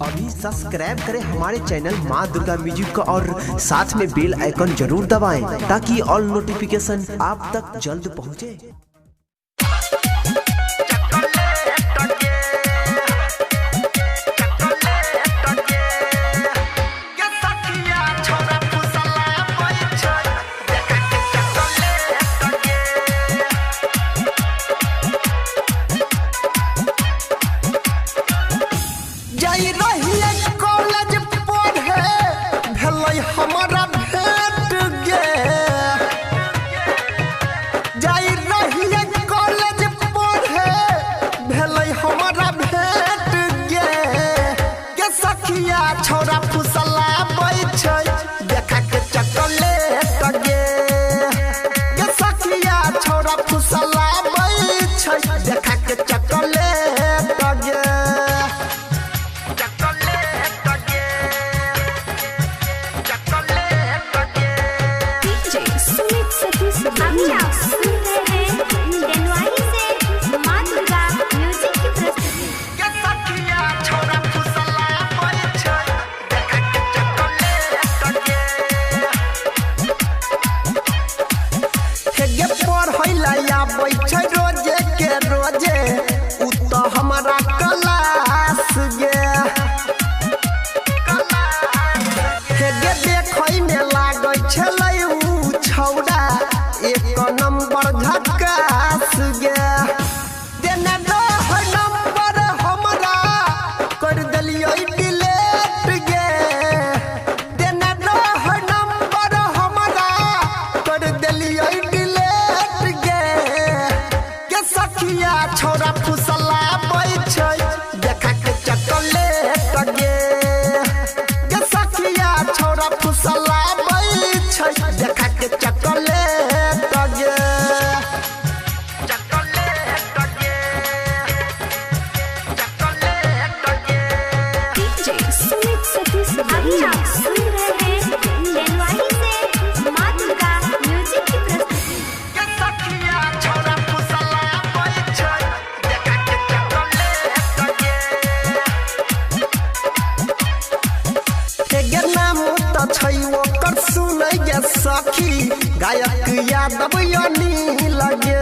अभी सब्सक्राइब करें हमारे चैनल माँ दुर्गा म्यूजिक को और साथ में बेल आइकन जरूर दबाएं ताकि ऑल नोटिफिकेशन आप तक जल्द पहुँचे। छोरा फुसला बैठे देखा के चॉकलेट गे ये सखिया छोरा फुसला बैठे देखा के चॉकलेट गे चॉकलेट गे चॉकलेट गे डीजे सुमित सतीश भैया सुन रहे हैं डेनवाई से मां दुर्गा म्यूजिक की प्रस्तुति। ये सखिया छोरा फुसला बैठे बैठे रोजे के रोजे उ तो हमारा क्लास गे हे गे देखै में लागै छलै उ छौड़ा एक नंबर झकास गे देने रह नंबर हमरा कर देलियै डिलीट गे देने रह नंबर हमरा कर देलियै छोरा फुसला बैठे देखा के चॉकलेट गे ये सखिया छोरा फुसला बैठे देखा के चॉकलेट गे चॉकलेट गे चॉकलेट गे डीजे सुमित सतीश भैया सुन रहे हैं डेनवाई से मां दुर्गा म्यूजिक की प्रस्तुति। ये सखिया छोरा फुसला ओकर सुनै गे सखी गायक यादव यानी लगे